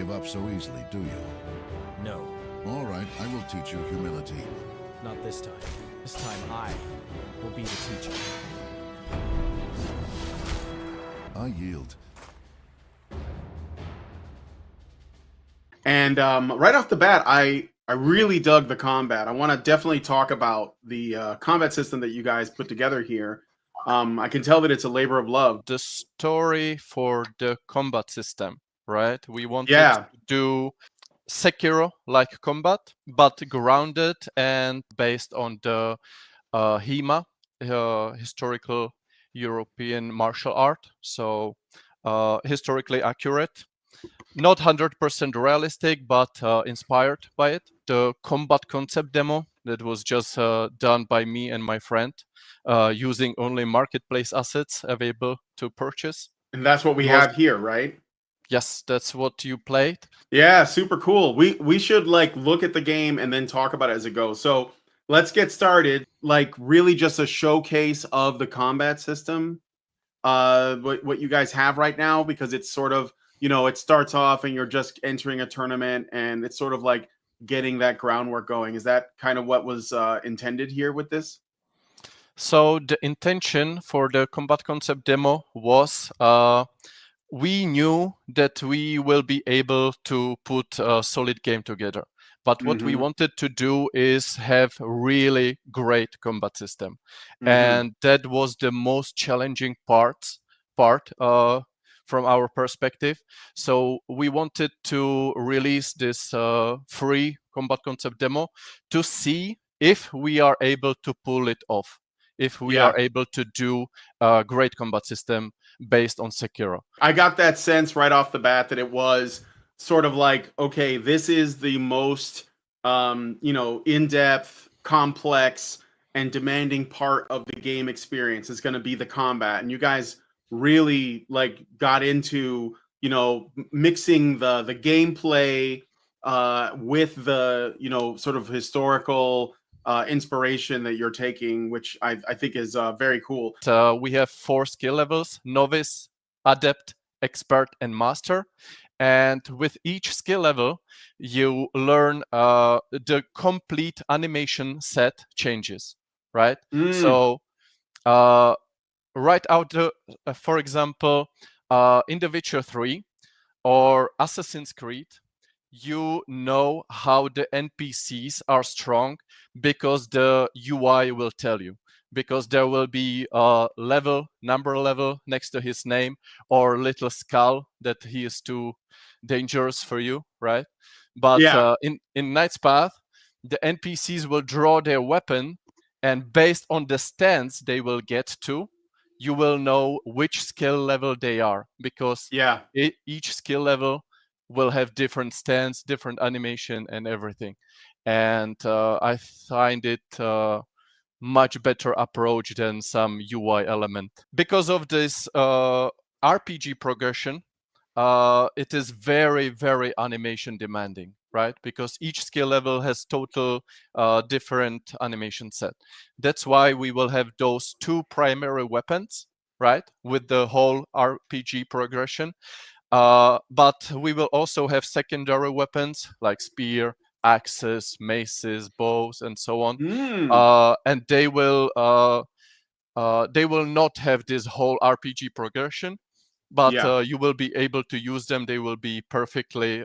give up so easily, do you? No, All right, I will teach you humility. not this time. This time I will be the teacher. I yield. And right off the bat, I really dug the combat. I want to definitely talk about the combat system that you guys put together here. I can tell that it's a labor of love. The story for the combat system, right? We wanted Yeah. to do Sekiro-like combat, but grounded and based on the HEMA, historical European martial art. So historically accurate. Not 100% realistic, but inspired by it. The combat concept demo that was just done by me and my friend using only marketplace assets available to purchase. And that's what we have here, right? Yes, that's what you played. Yeah, super cool. We should like look at the game and then talk about it as it goes. So let's get started. Like really just a showcase of the combat system. What you guys have right now, because it's sort of, you know, it starts off and you're just entering a tournament and it's sort of like getting that groundwork going. Is that kind of what was intended here with this? So the intention for the combat concept demo was we knew that we will be able to put a solid game together. But what we wanted to do is have really great combat system. And that was the most challenging part from our perspective. So we wanted to release this free combat concept demo to see if we are able to pull it off, if we are able to do a great combat system based on Sekiro. I got that sense right off the bat that it was sort of like, okay, this is the most, you know, in-depth, complex, and demanding part of the game experience is going to be the combat. And you guys really like got into, you know, mixing the gameplay with the, you know, sort of historical inspiration that you're taking, which I think is very cool. We have 4 skill levels: novice, adept, expert, and master. And with each skill level, you learn the complete animation set changes, right? So right out, for example, in The Witcher 3 or Assassin's Creed, you know how the NPCs are strong because the UI will tell you, because there will be a number level next to his name, or little skull that he is too dangerous for you, right? But in Knight's Path, the NPCs will draw their weapon, and based on the stance they will get to, you will know which skill level they are, because each skill level will have different stance, different animation, and everything. And I find it much better approach than some UI element. Because of this RPG progression, it is very, very animation demanding, right? Because each skill level has total different animation set. That's why we will have those 2 primary weapons, right? With the whole RPG progression. But we will also have secondary weapons like spear, axes, maces, bows, and so on. And they will not have this whole RPG progression, but you will be able to use them. They will be perfectly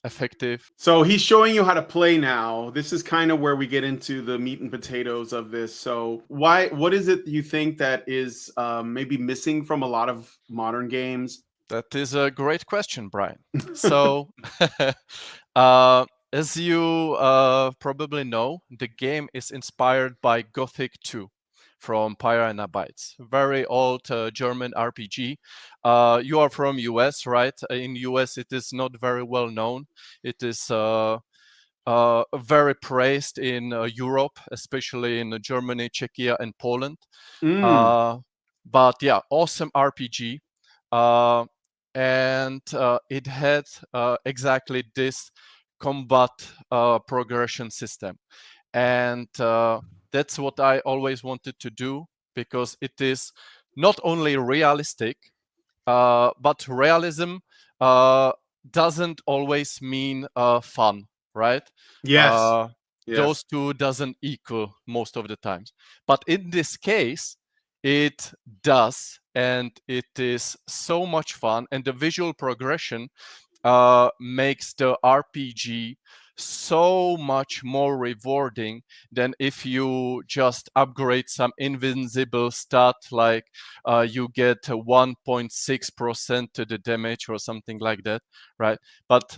effective. So he's showing you how to play now. This is kind of where we get into the meat and potatoes of this. So what is it you think that is maybe missing from a lot of modern games? That is a great question, Brian. So as you probably know, the game is inspired by Gothic 2 from Piranha Bytes, very old German RPG. You are from US, right? In US, it is not very well known. It is very praised in Europe, especially in Germany, Czechia, and Poland. But yeah, awesome RPG. And it had exactly this combat progression system. And that's what I always wanted to do, because it is not only realistic, but realism doesn't always mean fun, right? Yes. Those Yes. two doesn't equal most of the times. But in this case, it does, and it is so much fun, and the visual progression makes the RPG so much more rewarding than if you just upgrade some invincible stat like you get 1.6% to the damage or something like that, right? But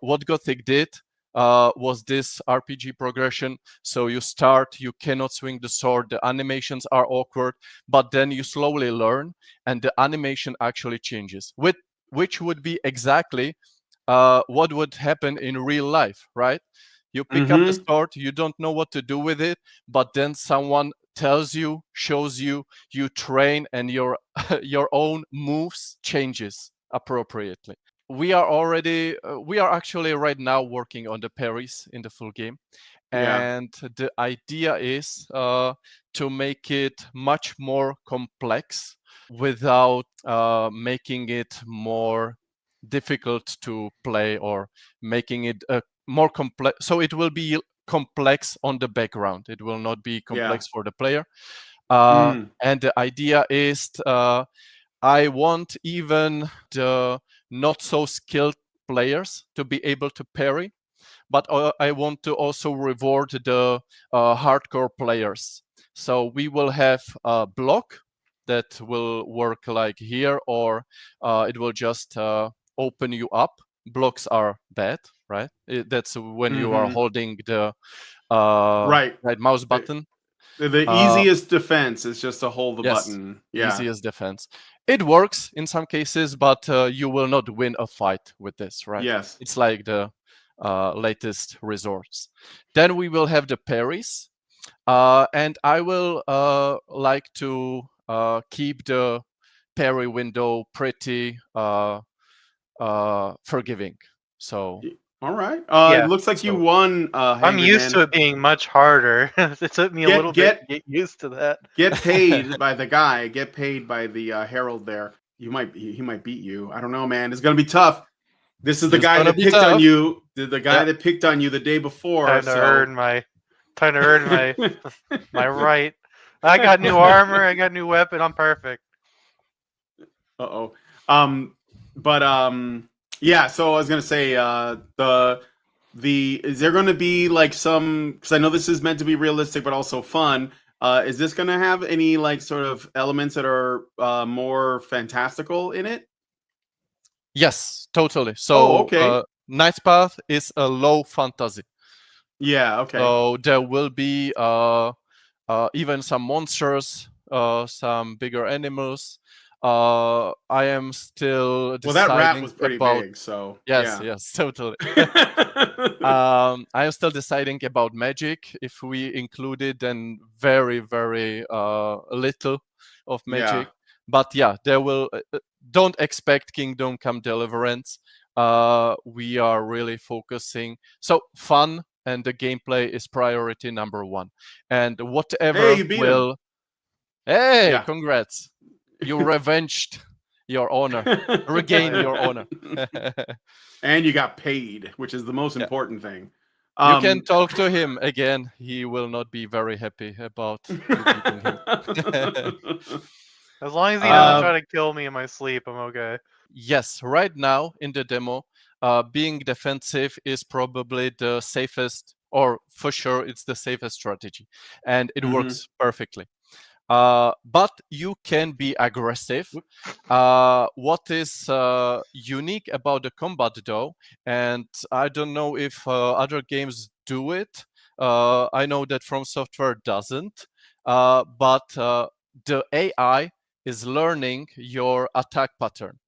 what Gothic did was this RPG progression. So you start, you cannot swing the sword, the animations are awkward, but then you slowly learn and the animation actually changes, which would be exactly what would happen in real life, right? You pick up the Mm-hmm. sword, you don't know what to do with it, but then someone tells you, shows you, you train, and your your own moves changes appropriately. We are actually right now working on the parries in the full game, Yeah. and the idea is to make it much more complex without making it more difficult to play or making it more complex. So it will be complex on the background. It will not be Yeah. complex for the player. Mm. And the idea is I want even the not so skilled players to be able to parry, but I want to also reward the hardcore players. So we will have a block that will work like here, or it will just open you up. Blocks are bad, right? That's when you are Mm-hmm. holding the Right. right mouse The, button. the Uh, easiest defense is just to hold the yes, button. Yeah. easiest defense. It works in some cases, but you will not win a fight with this, right? Yes. It's like the latest resorts. Then we will have the parries, and I will like to keep the parry window pretty forgiving. So All right. It Yeah. looks like you so won, I'm Hangry used Man. to it being much harder. It took me a Get little bit get to get used to that. get paid by the guy. Get paid by the herald there. You might he might beat you. I don't know, man. It's gonna be tough. This is the it's guy gonna that be picked on tough. you. The guy Yeah. that picked on you the day before. Time to So earn my time to earn my right. I got new armor, I got new weapon, I'm perfect. Uh-oh. Um, but yeah, so I was gonna say the is there gonna be like some, because I know this is meant to be realistic but also fun. Is this gonna have any like sort of elements that are more fantastical in it? Yes, totally. Oh, So okay. Knight's Path is a low fantasy. Yeah, okay. So there will be even some monsters, some bigger animals. I am still Well, that rat deciding was pretty about. big, so Yes, yeah. yes, totally. I am still deciding about magic. If we included, then very, very little of Yeah. magic. But yeah, there will. Don't expect Kingdom Come Deliverance. We are really focusing. So fun and the gameplay is priority number one. And Hey, whatever you beat him. will. Hey, Yeah. congrats! You revenged your honor. Regain your honor. And you got paid, which is the most Yeah. important thing. You can talk to him again. He will not be very happy about you beating him. As long as he doesn't Uh, try to kill me in my sleep, I'm okay. yes, right now in the demo, being defensive is probably the safest, or for sure, it's the safest strategy, and it Mhm. works perfectly. But you can be aggressive. What is unique about the combat, though, and I don't know if other games do it. I know that From Software doesn't, but the AI is learning your attack pattern.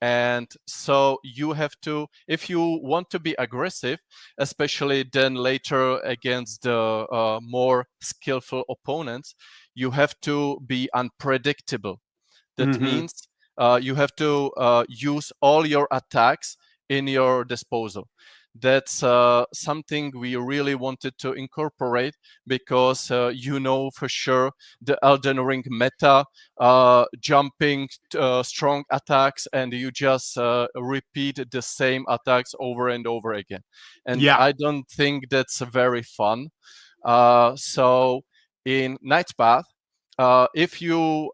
And so you have to, if you want to be aggressive, especially then later against the more skillful opponents, you have to be unpredictable. That Mhm. means you have to use all your attacks in your disposal. that's something we really wanted to incorporate because you know for sure the Elden Ring meta, jumping strong attacks, and you just repeat the same attacks over and over again. And Yeah. I don't think that's very fun. So in Knight's Path, if you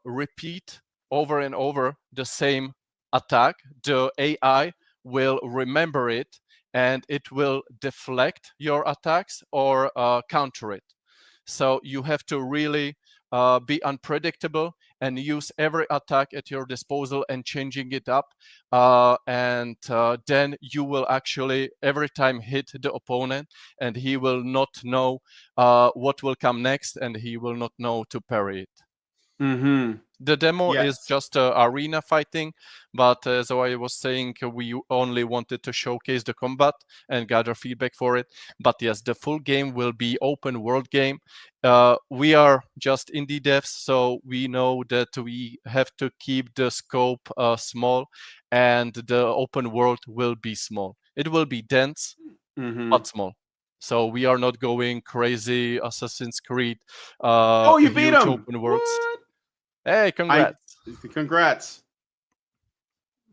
repeat over and over the same attack, the AI will remember it and it will deflect your attacks or counter it. So you have to really be unpredictable and use every attack at your disposal and changing it up. And then you will actually every time hit the opponent and he will not know what will come next and he will not know to parry it. Mm-hmm. The demo is Yes. just arena fighting, but as I was saying, we only wanted to showcase the combat and gather feedback for it. But yes, the full game will be open world game. We are just indie devs, so we know that we have to keep the scope small, and the open world will be small. It will be dense, Mm-hmm. but small. So we are not going crazy Assassin's Creed, Oh, you beat huge him! open worlds. What? Hey, congrats! Congrats.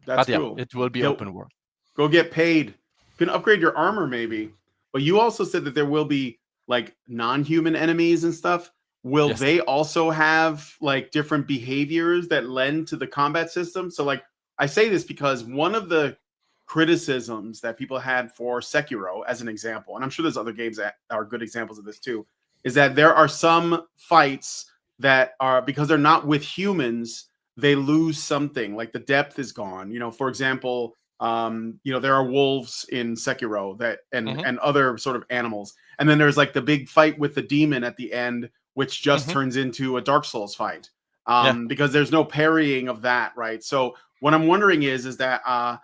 That's But yeah, cool. it will be Go, open world. go get paid. You can upgrade your armor maybe. But you also said that there will be like non-human enemies and stuff. Will Yes. they also have like different behaviors that lend to the combat system? So like I say this because one of the criticisms that people had for Sekiro as an example, and I'm sure there's other games that are good examples of this too, is that there are some fights that are, because they're not with humans, they lose something, like the depth is gone. You know, for example, there are wolves in Sekiro that and other sort of animals. And then there's like the big fight with the demon at the end, which just turns into a Dark Souls fight. Yeah. Because there's no parrying of that, right? So what I'm wondering is that have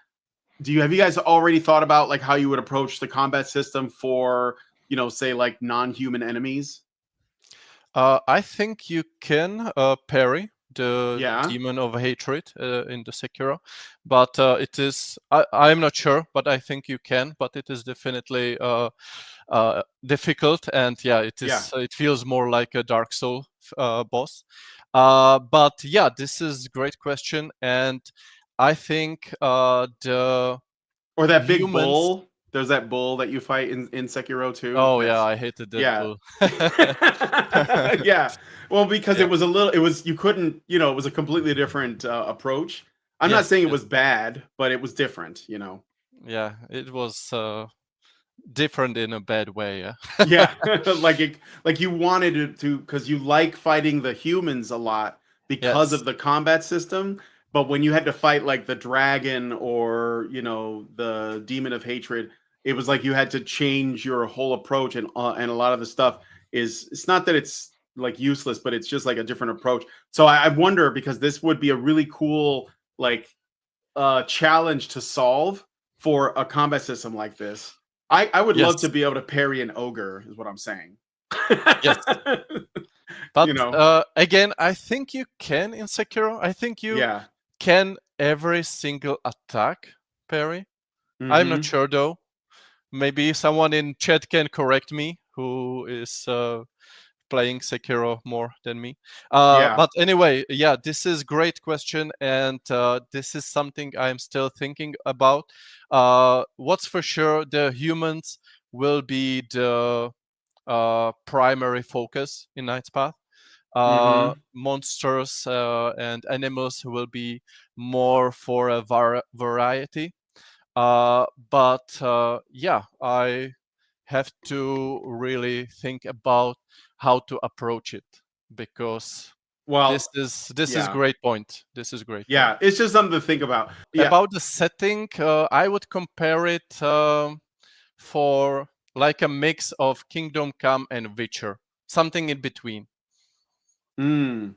you guys already thought about like how you would approach the combat system for, say like non-human enemies? I think you can parry the Yeah. Demon of Hatred in the Sekiro, but it is I'm not sure, but I think you can. But it is definitely difficult, and yeah, it is. Yeah. It feels more like a Dark Soul boss. But yeah, this is great question, and I think the Or that big humans. bull. There's that bull that you fight in Sekiro too. Oh yeah, I hated that yeah. bull. Yeah. Well, because Yeah. you couldn't, it was a completely different approach. I'm not Yes, saying it yes. was bad, but it was different, Yeah, it was different in a bad way. Yeah. Yeah. like you wanted it to, because you like fighting the humans a lot because Yes. of the combat system. But when you had to fight like the dragon or, the demon of hatred, it was like you had to change your whole approach, and a lot of the stuff it's not that it's like useless, but it's just like a different approach. So I wonder, because this would be a really cool like challenge to solve for a combat system like this. I would love Yes. to be able to parry an ogre, is what I'm saying. Yes. But You know. again, I think you can in Sekiro. I think you Yeah. can every single attack parry. I'm not Mhm. sure though. Maybe someone in chat can correct me who is playing Sekiro more than me. Yeah. But anyway, yeah, this is great question, and this is something I'm still thinking about. What's for sure, the humans will be the primary focus in Knight's Path. Mhm. Monsters and animals will be more for a variety. But yeah, I have to really think about how to approach it, because this Well, is yeah. great point. This is great point. Yeah, it's just something to think about. Yeah. About the setting, I would compare it for like a mix of Kingdom Come and Witcher, something in between. Mm.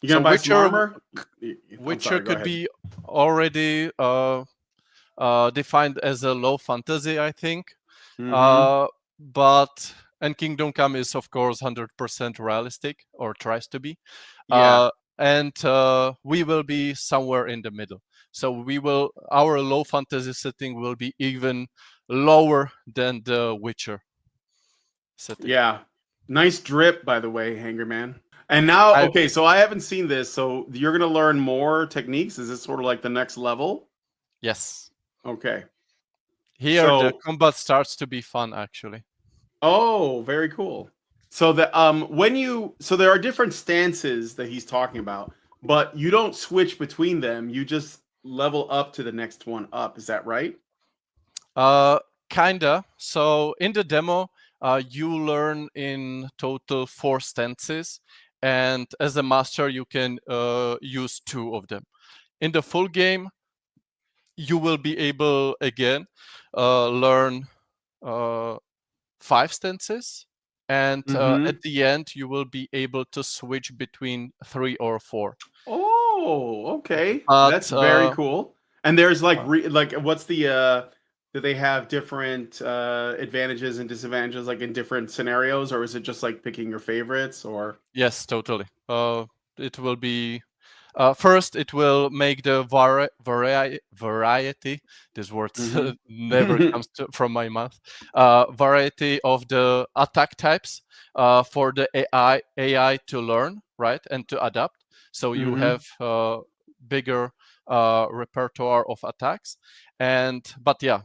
You So gonna buy some armor? I'm Witcher sorry, go could ahead. be already defined as a low fantasy, I think. Mhm. But and Kingdom Come is of course 100% realistic, or tries to be. Yeah. And we will be somewhere in the middle. So our low fantasy setting will be even lower than the Witcher setting. Yeah. Nice drip, by the way, Hangry Man. And now, okay, so I haven't seen this. So you're going to learn more techniques. Is this sort of like the next level? Yes. Okay. Here the combat starts to be fun, actually. Oh, very cool. So so there are different stances that he's talking about, but you don't switch between them. You just level up to the next one up. Is that right? Kinda. So in the demo, you learn in total 4 stances, and as a master, you can use 2 of them. In the full game, you will be able again learn 5 stances, and at the end, you will be able to switch between 3 or 4. Oh, okay. But, That's very cool. And there's like what's the do they have different advantages and disadvantages like in different scenarios, or is it just like picking your favorites or Yes, totally. It will be first. It will make the variety. This word never comes from my mouth. Variety of the attack types for the AI to learn, right, and to adapt. So you have bigger repertoire of attacks, but yeah,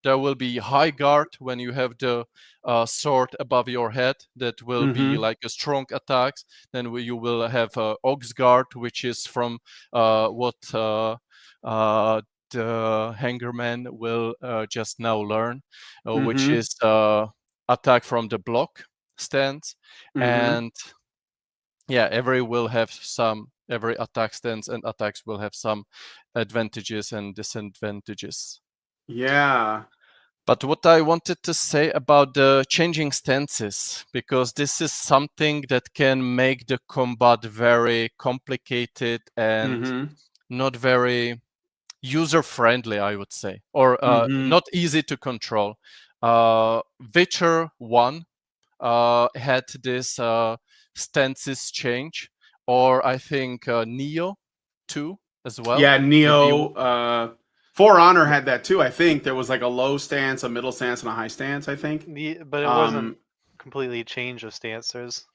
there will be high guard when you have the sword above your head. That will be like a strong attacks. Then you will have Ox Guard, which is from what the Hangerman will just now learn, which is attack from the block stance. And yeah, every attack stance and attacks will have some advantages and disadvantages. Yeah. But what I wanted to say about the changing stances, because this is something that can make the combat very complicated and not very user-friendly, I would say, or not easy to control. Witcher 1 had this stances change, or I think Neo 2 as well. Yeah, Neo. For Honor had that too. I think there was like a low stance, a middle stance, and a high stance. I think, but it wasn't completely change of stances.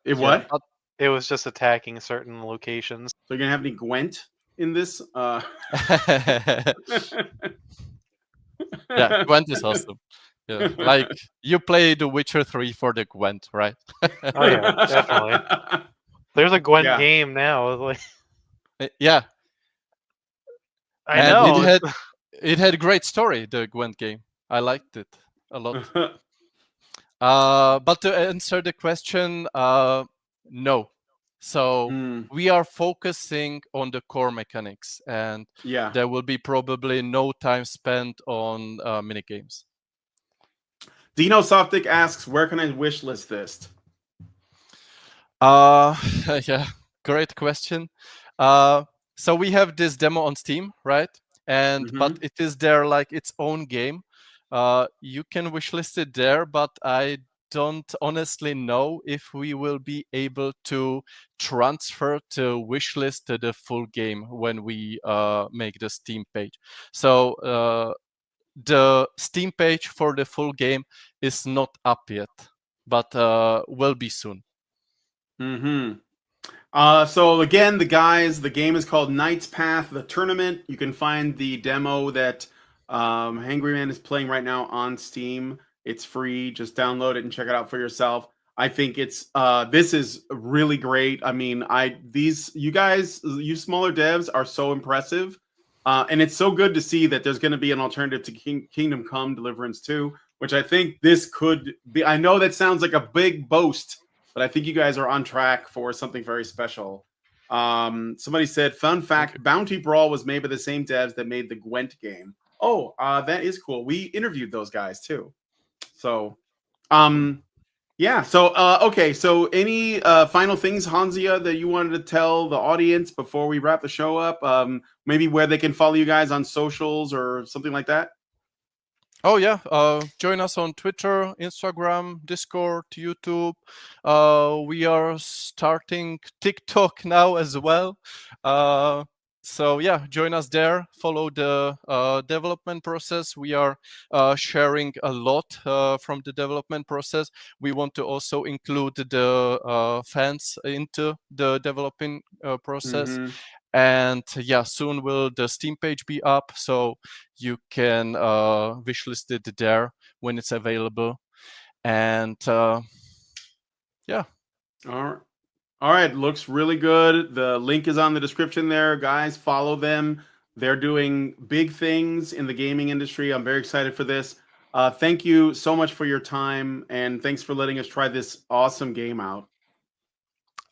It what? It was just attacking certain locations. So you're gonna have any Gwent in this? Yeah, Gwent is awesome. Yeah, like you play The Witcher 3 for the Gwent, right? Oh yeah, definitely. There's a Gwent game now. Like, yeah, I know. It had a great story, the Gwent game. I liked it a lot. But to answer the question, no. So we are focusing on the core mechanics, and there will be probably no time spent on minigames. Dino Softic asks, where can I wishlist this? Yeah, great question. So we have this demo on Steam, right? And but it is there like its own game. You can wishlist it there, but I don't honestly know if we will be able to transfer to wishlist to the full game when we make the Steam page. So the Steam page for the full game is not up yet, but will be soon. So again, the game is called Knight's Path, the tournament. You can find the demo that Hangry Man is playing right now on Steam. It's free. Just download it and check it out for yourself. I think this is really great. I mean, you guys, you smaller devs are so impressive. And it's so good to see that there's going to be an alternative to Kingdom Come Deliverance 2, which I think this could be. I know that sounds like a big boast, but I think you guys are on track for something very special. Somebody said, fun fact, Bounty Brawl was made by the same devs that made the Gwent game. Oh, that is cool. We interviewed those guys too. So, yeah. So, okay. So any final things, Hansia, that you wanted to tell the audience before we wrap the show up? Maybe where they can follow you guys on socials or something like that? Oh yeah, join us on Twitter, Instagram, Discord, YouTube. We are starting TikTok now as well. So yeah, join us there. Follow the development process. We are sharing a lot from the development process. We want to also include the fans into the developing process. Mhm. And yeah, soon will the Steam page be up, so you can wishlist it there when it's available. And yeah. All right. All right, looks really good. The link is on the description there, guys. Follow them. They're doing big things in the gaming industry. I'm very excited for this. Thank you so much for your time, and thanks for letting us try this awesome game out.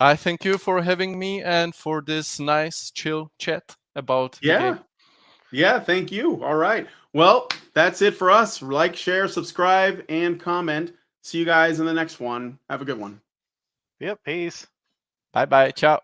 I thank you for having me and for this nice chill chat about the Yeah. game. Yeah, thank you. All right. Well, that's it for us. Like, share, subscribe, and comment. See you guys in the next one. Have a good one. Yep. Peace. Bye bye. Ciao.